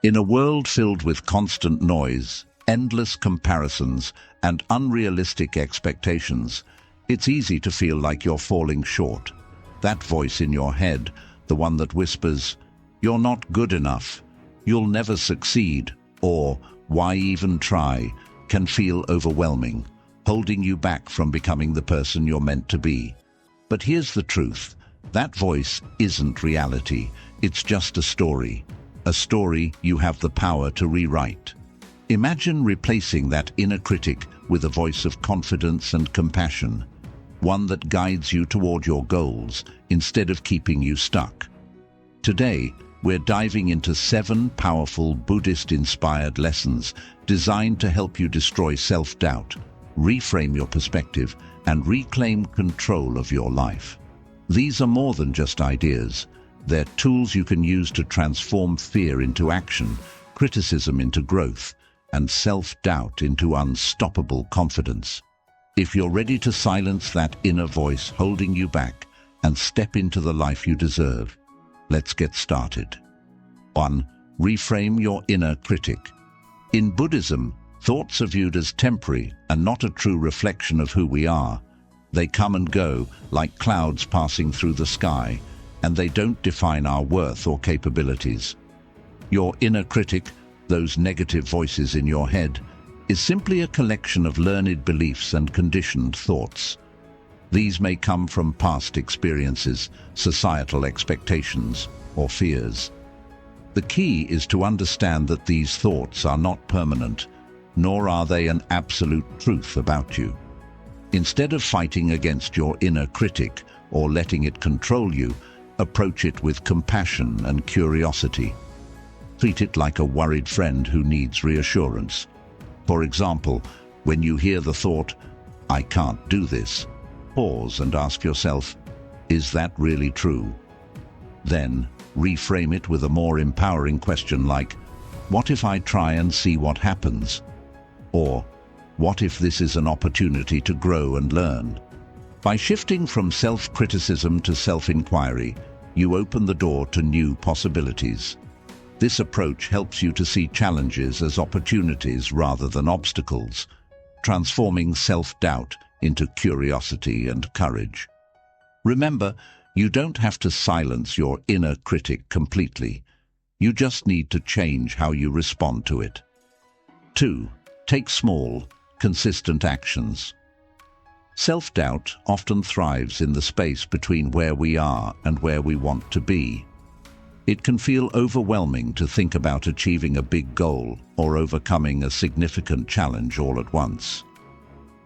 In a world filled with constant noise, endless comparisons, and unrealistic expectations, it's easy to feel like you're falling short. That voice in your head, the one that whispers, "You're not good enough," "You'll never succeed," or "Why even try," can feel overwhelming, holding you back from becoming the person you're meant to be. But here's the truth. That voice isn't reality. It's just a story. A story you have the power to rewrite. Imagine replacing that inner critic with a voice of confidence and compassion, one that guides you toward your goals instead of keeping you stuck. Today, we're diving into 7 powerful Buddhist-inspired lessons designed to help you destroy self-doubt, reframe your perspective, and reclaim control of your life. These are more than just ideas. They're tools you can use to transform fear into action, criticism into growth, and self-doubt into unstoppable confidence. If you're ready to silence that inner voice holding you back and step into the life you deserve, let's get started. 1. Reframe your inner critic. In Buddhism, thoughts are viewed as temporary and not a true reflection of who we are. They come and go like clouds passing through the sky, and they don't define our worth or capabilities. Your inner critic, those negative voices in your head, is simply a collection of learned beliefs and conditioned thoughts. These may come from past experiences, societal expectations, or fears. The key is to understand that these thoughts are not permanent, nor are they an absolute truth about you. Instead of fighting against your inner critic or letting it control you, approach it with compassion and curiosity. Treat it like a worried friend who needs reassurance. For example, when you hear the thought, "I can't do this," pause and ask yourself, "Is that really true?" Then, reframe it with a more empowering question like, "What if I try and see what happens?" Or, "What if this is an opportunity to grow and learn?" By shifting from self-criticism to self-inquiry, you open the door to new possibilities. This approach helps you to see challenges as opportunities rather than obstacles, transforming self-doubt into curiosity and courage. Remember, you don't have to silence your inner critic completely. You just need to change how you respond to it. 2. Take small, consistent actions. Self-doubt often thrives in the space between where we are and where we want to be. It can feel overwhelming to think about achieving a big goal or overcoming a significant challenge all at once.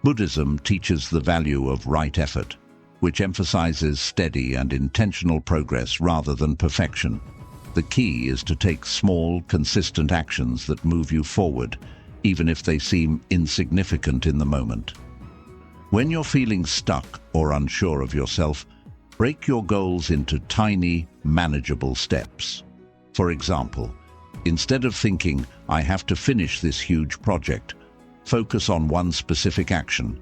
Buddhism teaches the value of right effort, which emphasizes steady and intentional progress rather than perfection. The key is to take small, consistent actions that move you forward, even if they seem insignificant in the moment. When you're feeling stuck or unsure of yourself, break your goals into tiny, manageable steps. For example, instead of thinking, "I have to finish this huge project," focus on one specific action.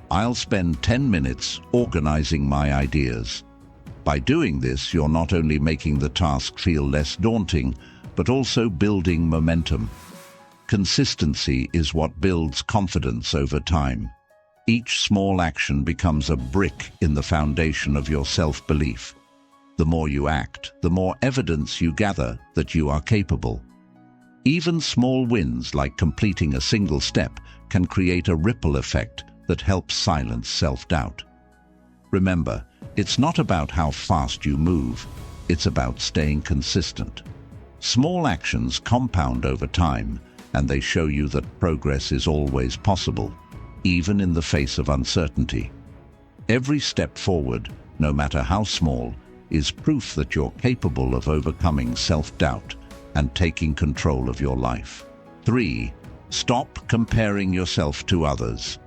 "I'll spend 10 minutes organizing my ideas." By doing this, you're not only making the task feel less daunting, but also building momentum. Consistency is what builds confidence over time. Each small action becomes a brick in the foundation of your self-belief. The more you act, the more evidence you gather that you are capable. Even small wins like completing a single step can create a ripple effect that helps silence self-doubt. Remember, it's not about how fast you move, it's about staying consistent. Small actions compound over time, and they show you that progress is always possible, even in the face of uncertainty. Every step forward, no matter how small, is proof that you're capable of overcoming self-doubt and taking control of your life. 3. Stop comparing yourself to others.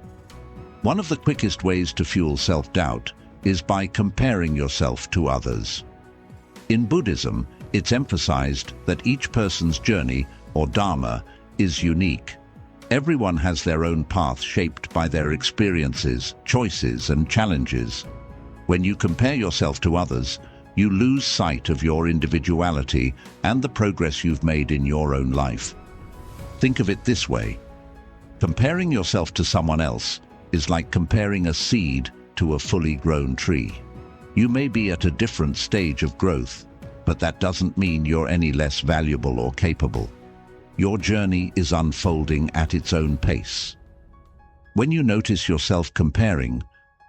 One of the quickest ways to fuel self-doubt is by comparing yourself to others. In Buddhism, it's emphasized that each person's journey, or dharma, is unique. Everyone has their own path shaped by their experiences, choices, and challenges. When you compare yourself to others, You lose sight of your individuality and the progress you've made in your own life. Think of it this way. Comparing yourself to someone else is like comparing a seed to a fully grown tree. You may be at a different stage of growth, but that doesn't mean you're any less valuable or capable. Your journey is unfolding at its own pace. When you notice yourself comparing,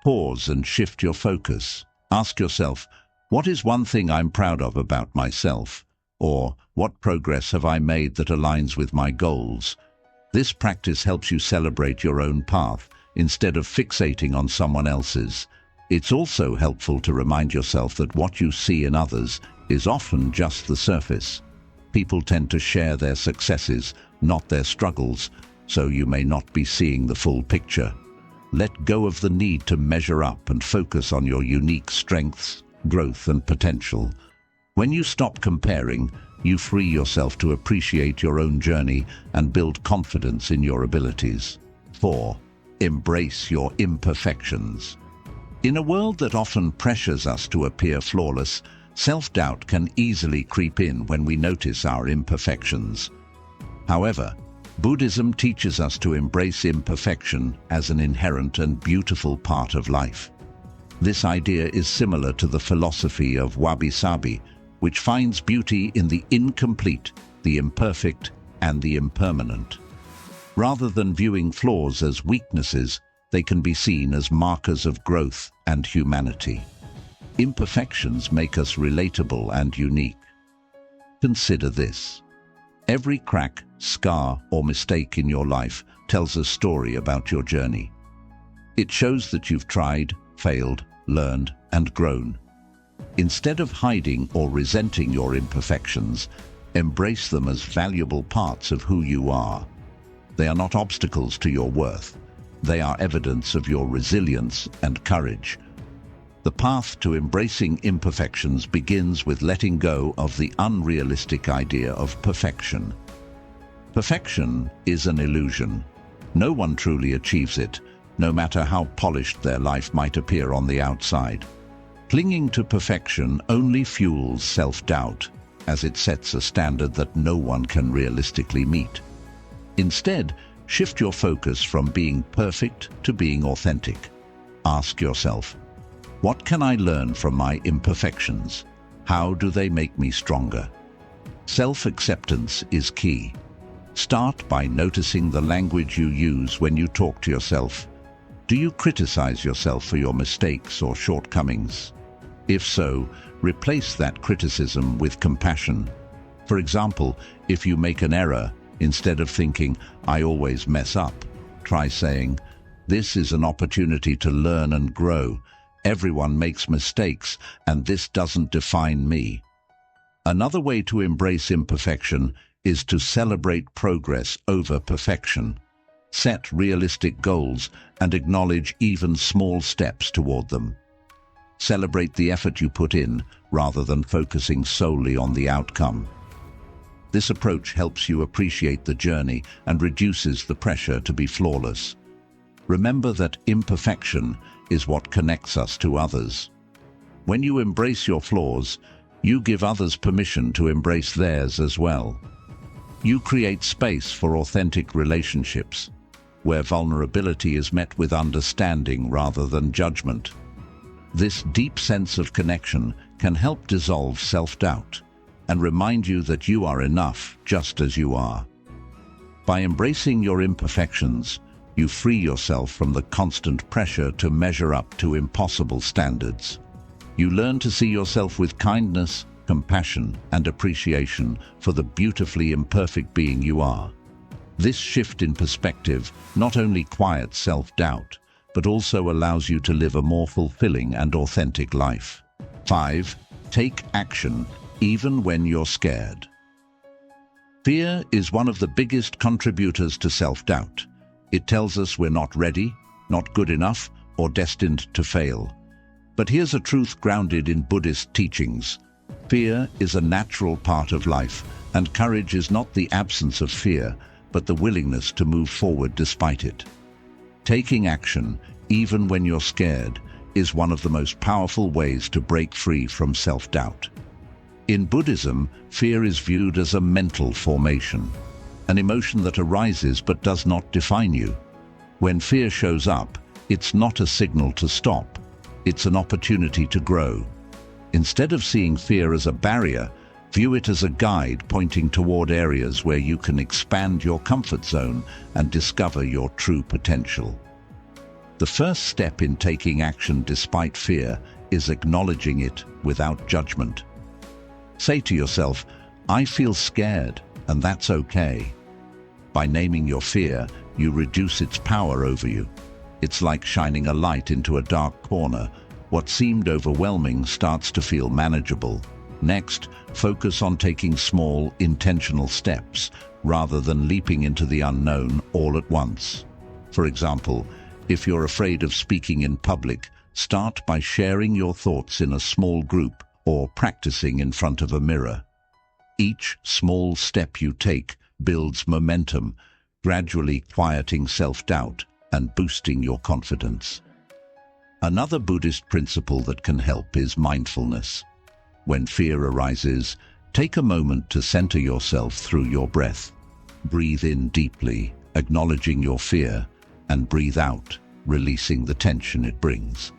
pause and shift your focus. Ask yourself, what is one thing I'm proud of about myself? Or what progress have I made that aligns with my goals? This practice helps you celebrate your own path instead of fixating on someone else's. It's also helpful to remind yourself that what you see in others is often just the surface. People tend to share their successes, not their struggles, so you may not be seeing the full picture. Let go of the need to measure up and focus on your unique strengths, growth, and potential. When you stop comparing, you free yourself to appreciate your own journey and build confidence in your abilities. 4. Embrace your imperfections. In a world that often pressures us to appear flawless, self-doubt can easily creep in when we notice our imperfections. However, Buddhism teaches us to embrace imperfection as an inherent and beautiful part of life. This idea is similar to the philosophy of wabi-sabi, which finds beauty in the incomplete, the imperfect, and the impermanent. Rather than viewing flaws as weaknesses, they can be seen as markers of growth and humanity. Imperfections make us relatable and unique. Consider this. Every crack, scar, or mistake in your life tells a story about your journey. It shows that you've tried, failed, learned, and grown. Instead of hiding or resenting your imperfections, embrace them as valuable parts of who you are. They are not obstacles to your worth. They are evidence of your resilience and courage. The path to embracing imperfections begins with letting go of the unrealistic idea of perfection. Perfection is an illusion. No one truly achieves it, no matter how polished their life might appear on the outside. Clinging to perfection only fuels self-doubt, as it sets a standard that no one can realistically meet. Instead, shift your focus from being perfect to being authentic. Ask yourself, what can I learn from my imperfections? How do they make me stronger? Self-acceptance is key. Start by noticing the language you use when you talk to yourself. Do you criticize yourself for your mistakes or shortcomings? If so, replace that criticism with compassion. For example, if you make an error, instead of thinking, I always mess up, try saying, this is an opportunity to learn and grow. Everyone makes mistakes, and this doesn't define me. Another way to embrace imperfection is to celebrate progress over perfection. Set realistic goals and acknowledge even small steps toward them. Celebrate the effort you put in rather than focusing solely on the outcome. This approach helps you appreciate the journey and reduces the pressure to be flawless. Remember that imperfection is what connects us to others. When you embrace your flaws, you give others permission to embrace theirs as well. You create space for authentic relationships, where vulnerability is met with understanding rather than judgment. This deep sense of connection can help dissolve self-doubt and remind you that you are enough just as you are. By embracing your imperfections, you free yourself from the constant pressure to measure up to impossible standards. You learn to see yourself with kindness, compassion, and appreciation for the beautifully imperfect being you are. This shift in perspective not only quiets self-doubt, but also allows you to live a more fulfilling and authentic life. 5. Take action, even when you're scared. Fear is one of the biggest contributors to self-doubt. It tells us we're not ready, not good enough, or destined to fail. But here's a truth grounded in Buddhist teachings. Fear is a natural part of life, and courage is not the absence of fear, but the willingness to move forward despite it. Taking action, even when you're scared, is one of the most powerful ways to break free from self-doubt. In Buddhism, fear is viewed as a mental formation, an emotion that arises but does not define you. When fear shows up, it's not a signal to stop, it's an opportunity to grow. Instead of seeing fear as a barrier, view it as a guide pointing toward areas where you can expand your comfort zone and discover your true potential. The first step in taking action despite fear is acknowledging it without judgment. Say to yourself, "I feel scared, and that's okay." By naming your fear, you reduce its power over you. It's like shining a light into a dark corner. What seemed overwhelming starts to feel manageable. Next, focus on taking small, intentional steps rather than leaping into the unknown all at once. For example, if you're afraid of speaking in public, start by sharing your thoughts in a small group or practicing in front of a mirror. Each small step you take builds momentum, gradually quieting self-doubt and boosting your confidence. Another Buddhist principle that can help is mindfulness. When fear arises, take a moment to center yourself through your breath. Breathe in deeply, acknowledging your fear, and breathe out, releasing the tension it brings.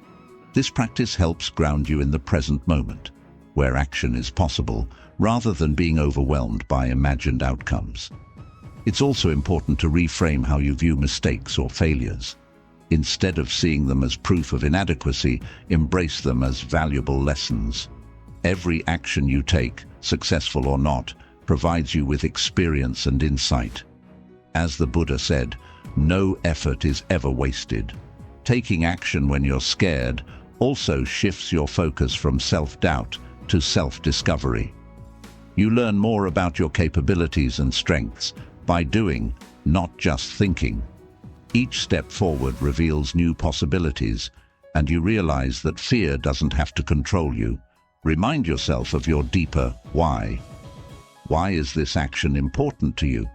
This practice helps ground you in the present moment, where action is possible, rather than being overwhelmed by imagined outcomes. It's also important to reframe how you view mistakes or failures. Instead of seeing them as proof of inadequacy, embrace them as valuable lessons. Every action you take, successful or not, provides you with experience and insight. As the Buddha said, no effort is ever wasted. Taking action when you're scared also shifts your focus from self-doubt to self-discovery. You learn more about your capabilities and strengths by doing, not just thinking. Each step forward reveals new possibilities, and you realize that fear doesn't have to control you. Remind yourself of your deeper why. Why is this action important to you?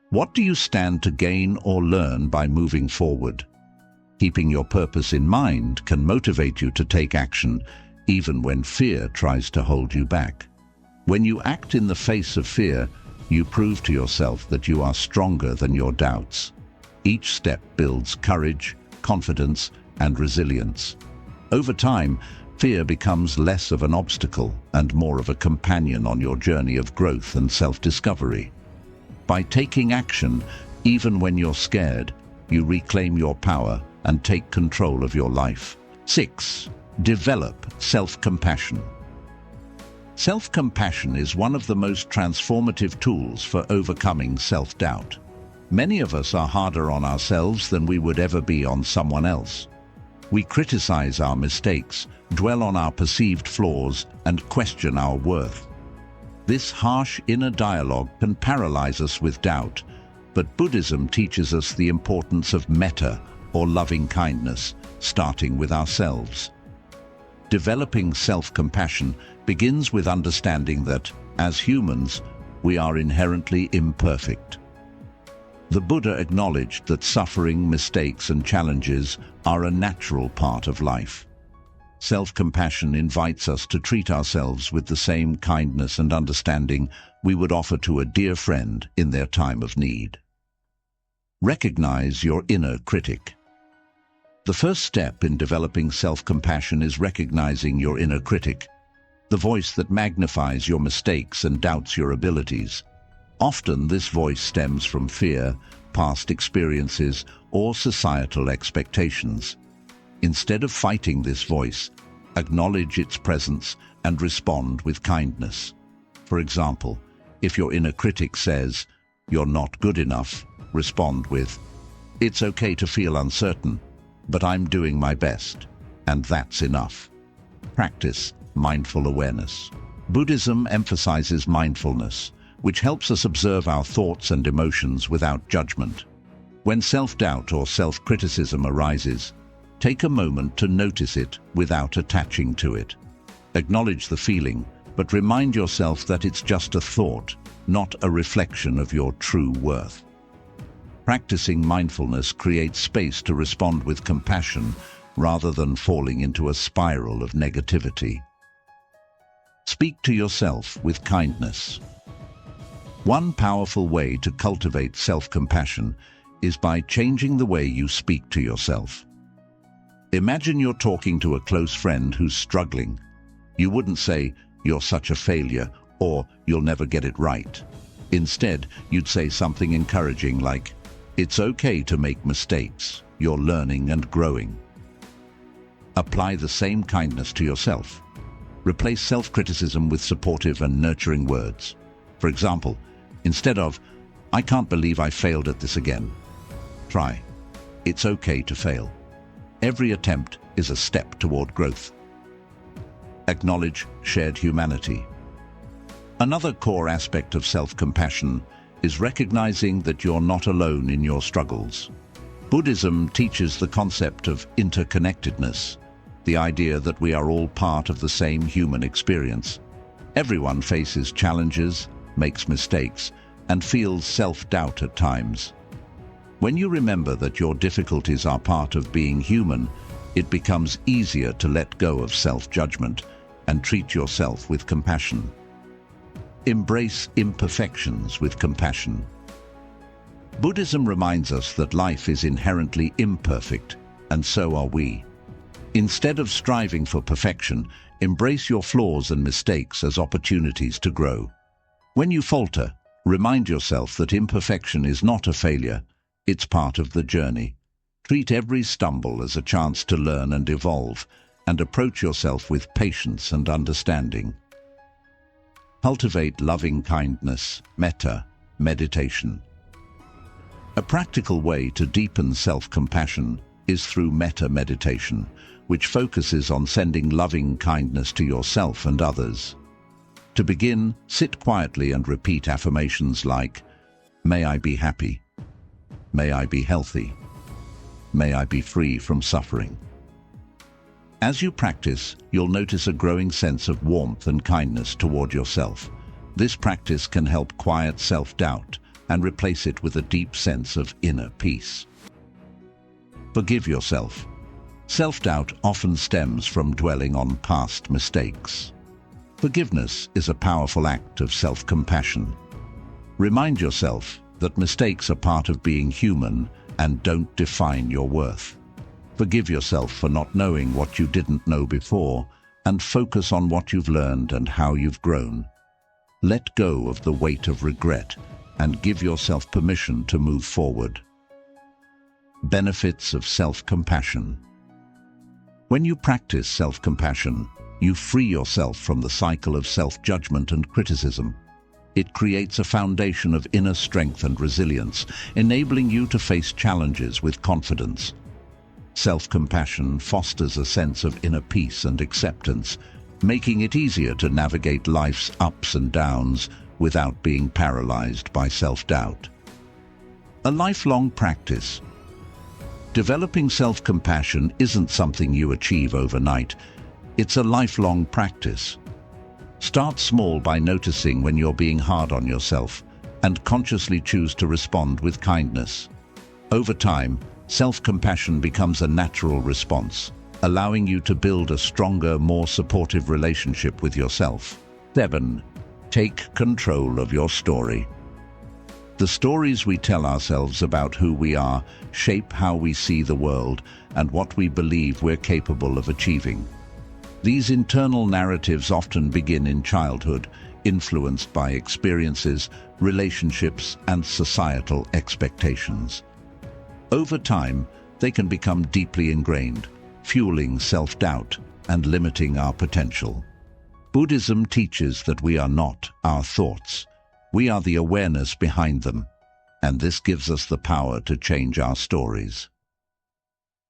What do you stand to gain or learn by moving forward? Keeping your purpose in mind can motivate you to take action, even when fear tries to hold you back. When you act in the face of fear, you prove to yourself that you are stronger than your doubts. Each step builds courage, confidence, and resilience. Over time, fear becomes less of an obstacle and more of a companion on your journey of growth and self-discovery. By taking action, even when you're scared, you reclaim your power and take control of your life. 6. Develop self-compassion. Self-compassion is one of the most transformative tools for overcoming self-doubt. Many of us are harder on ourselves than we would ever be on someone else. We criticize our mistakes, dwell on our perceived flaws, and question our worth. This harsh inner dialogue can paralyze us with doubt, but Buddhism teaches us the importance of metta, or loving kindness, starting with ourselves. Developing self-compassion begins with understanding that, as humans, we are inherently imperfect. The Buddha acknowledged that suffering, mistakes, and challenges are a natural part of life. Self-compassion invites us to treat ourselves with the same kindness and understanding we would offer to a dear friend in their time of need. Recognize your inner critic. The first step in developing self-compassion is recognizing your inner critic, the voice that magnifies your mistakes and doubts your abilities. Often this voice stems from fear, past experiences, or societal expectations. Instead of fighting this voice, acknowledge its presence and respond with kindness. For example, if your inner critic says, "You're not good enough," respond with, "It's okay to feel uncertain, but I'm doing my best, and that's enough." Practice mindful awareness. Buddhism emphasizes mindfulness, which helps us observe our thoughts and emotions without judgment. When self-doubt or self-criticism arises, take a moment to notice it without attaching to it. Acknowledge the feeling, but remind yourself that it's just a thought, not a reflection of your true worth. Practicing mindfulness creates space to respond with compassion rather than falling into a spiral of negativity. Speak to yourself with kindness. One powerful way to cultivate self-compassion is by changing the way you speak to yourself. Imagine you're talking to a close friend who's struggling. You wouldn't say, "You're such a failure," or "You'll never get it right." Instead, you'd say something encouraging like, "It's okay to make mistakes. You're learning and growing." Apply the same kindness to yourself. Replace self-criticism with supportive and nurturing words. For example, instead of, "I can't believe I failed at this again," try, "It's okay to fail. Every attempt is a step toward growth." Acknowledge shared humanity. Another core aspect of self-compassion is recognizing that you're not alone in your struggles. Buddhism teaches the concept of interconnectedness, the idea that we are all part of the same human experience. Everyone faces challenges, makes mistakes, and feels self-doubt at times. When you remember that your difficulties are part of being human, it becomes easier to let go of self-judgment and treat yourself with compassion. Embrace imperfections with compassion. Buddhism reminds us that life is inherently imperfect, and so are we. Instead of striving for perfection, embrace your flaws and mistakes as opportunities to grow. When you falter, remind yourself that imperfection is not a failure. It's part of the journey. Treat every stumble as a chance to learn and evolve, and approach yourself with patience and understanding. Cultivate loving kindness, metta, meditation. A practical way to deepen self-compassion is through metta meditation, which focuses on sending loving kindness to yourself and others. To begin, sit quietly and repeat affirmations like, "May I be happy. May I be healthy. May I be free from suffering." As you practice, you'll notice a growing sense of warmth and kindness toward yourself. This practice can help quiet self-doubt and replace it with a deep sense of inner peace. Forgive yourself. Self-doubt often stems from dwelling on past mistakes. Forgiveness is a powerful act of self-compassion. Remind yourself that mistakes are part of being human and don't define your worth. Forgive yourself for not knowing what you didn't know before, and focus on what you've learned and how you've grown. Let go of the weight of regret and give yourself permission to move forward. Benefits of self-compassion. When you practice self-compassion, you free yourself from the cycle of self-judgment and criticism. It creates a foundation of inner strength and resilience, enabling you to face challenges with confidence. Self-compassion fosters a sense of inner peace and acceptance, making it easier to navigate life's ups and downs without being paralyzed by self-doubt. A lifelong practice. Developing self-compassion isn't something you achieve overnight. It's a lifelong practice. Start small by noticing when you're being hard on yourself and consciously choose to respond with kindness. Over time, self-compassion becomes a natural response, allowing you to build a stronger, more supportive relationship with yourself. 7. Take control of your story. The stories we tell ourselves about who we are shape how we see the world and what we believe we're capable of achieving. These internal narratives often begin in childhood, influenced by experiences, relationships, and societal expectations. Over time, they can become deeply ingrained, fueling self-doubt and limiting our potential. Buddhism teaches that we are not our thoughts. We are the awareness behind them, and this gives us the power to change our stories.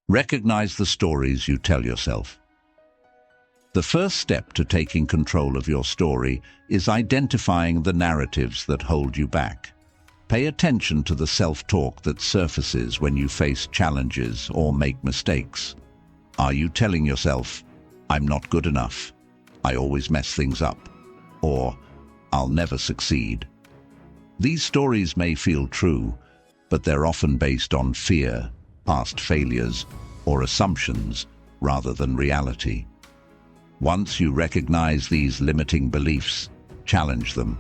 Recognize the stories you tell yourself. The first step to taking control of your story is identifying the narratives that hold you back. Pay attention to the self-talk that surfaces when you face challenges or make mistakes. Are you telling yourself, "I'm not good enough, I always mess things up," or "I'll never succeed"? These stories may feel true, but they're often based on fear, past failures, or assumptions rather than reality. Once you recognize these limiting beliefs, challenge them.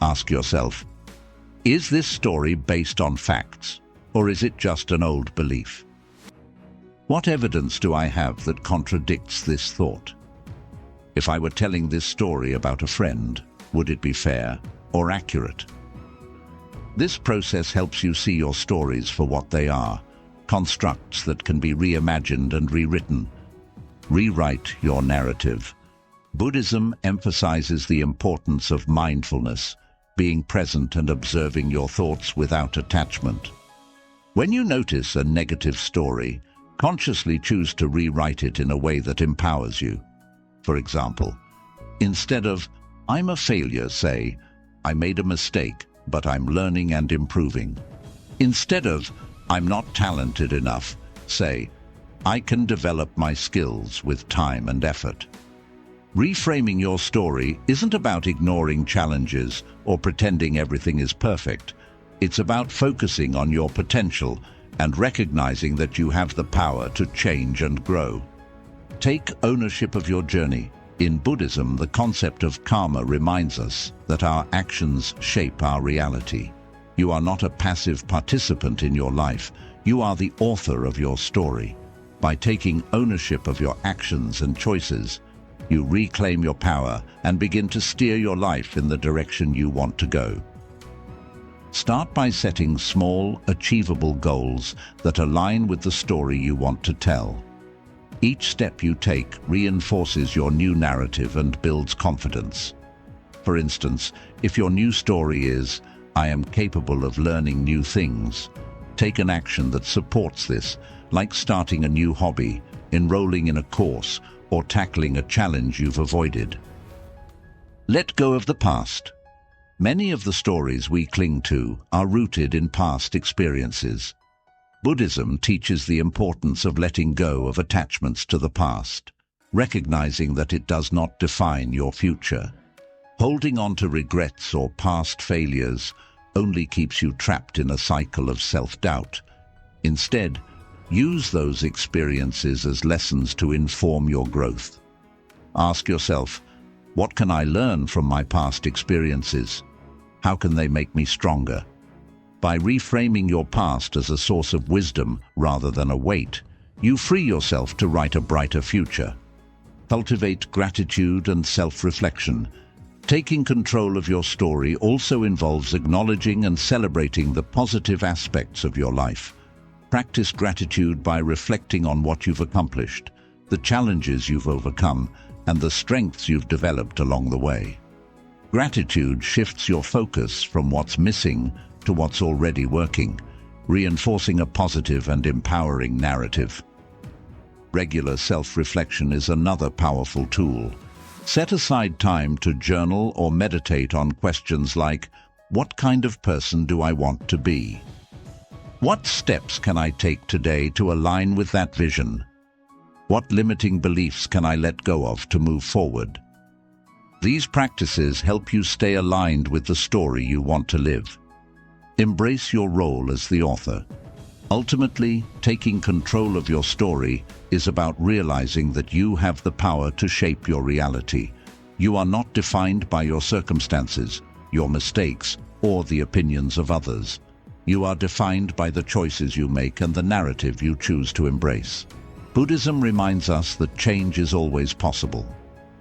Ask yourself, is this story based on facts, or is it just an old belief? What evidence do I have that contradicts this thought? If I were telling this story about a friend, would it be fair or accurate? This process helps you see your stories for what they are, constructs that can be reimagined and rewritten. Rewrite your narrative. Buddhism emphasizes the importance of mindfulness, being present and observing your thoughts without attachment. When you notice a negative story, consciously choose to rewrite it in a way that empowers you. For example, instead of, "I'm a failure," say, "I made a mistake, but I'm learning and improving." Instead of, "I'm not talented enough," say, "I can develop my skills with time and effort." Reframing your story isn't about ignoring challenges or pretending everything is perfect. It's about focusing on your potential and recognizing that you have the power to change and grow. Take ownership of your journey. In Buddhism, the concept of karma reminds us that our actions shape our reality. You are not a passive participant in your life. You are the author of your story. By taking ownership of your actions and choices, you reclaim your power and begin to steer your life in the direction you want to go. Start by setting small, achievable goals that align with the story you want to tell. Each step you take reinforces your new narrative and builds confidence. For instance, if your new story is, "I am capable of learning new things," take an action that supports this, like starting a new hobby, enrolling in a course, or tackling a challenge you've avoided. Let go of the past. Many of the stories we cling to are rooted in past experiences. Buddhism teaches the importance of letting go of attachments to the past, recognizing that it does not define your future. Holding on to regrets or past failures only keeps you trapped in a cycle of self-doubt. Instead, use those experiences as lessons to inform your growth. Ask yourself, what can I learn from my past experiences? How can they make me stronger? By reframing your past as a source of wisdom rather than a weight, you free yourself to write a brighter future. Cultivate gratitude and self-reflection. Taking control of your story also involves acknowledging and celebrating the positive aspects of your life. Practice gratitude by reflecting on what you've accomplished, the challenges you've overcome, and the strengths you've developed along the way. Gratitude shifts your focus from what's missing to what's already working, reinforcing a positive and empowering narrative. Regular self-reflection is another powerful tool. Set aside time to journal or meditate on questions like, what kind of person do I want to be? What steps can I take today to align with that vision? What limiting beliefs can I let go of to move forward? These practices help you stay aligned with the story you want to live. Embrace your role as the author. Ultimately, taking control of your story is about realizing that you have the power to shape your reality. You are not defined by your circumstances, your mistakes, or the opinions of others. You are defined by the choices you make and the narrative you choose to embrace. Buddhism reminds us that change is always possible.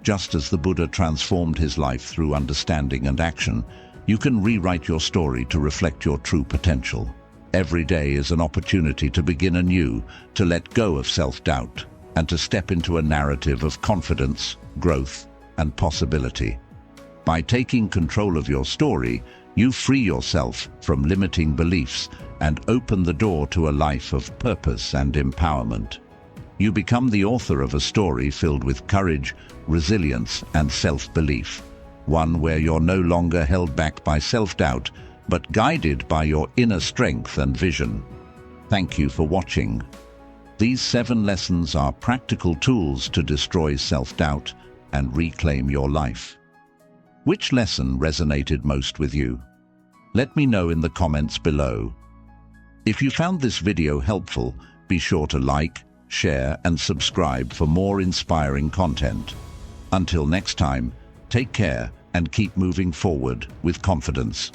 Just as the Buddha transformed his life through understanding and action, you can rewrite your story to reflect your true potential. Every day is an opportunity to begin anew, to let go of self-doubt, and to step into a narrative of confidence, growth, and possibility. By taking control of your story, you free yourself from limiting beliefs and open the door to a life of purpose and empowerment. You become the author of a story filled with courage, resilience, and self-belief. One where you're no longer held back by self-doubt, but guided by your inner strength and vision. Thank you for watching. These 7 lessons are practical tools to destroy self-doubt and reclaim your life. Which lesson resonated most with you? Let me know in the comments below. If you found this video helpful, be sure to like, share, and subscribe for more inspiring content. Until next time, take care and keep moving forward with confidence.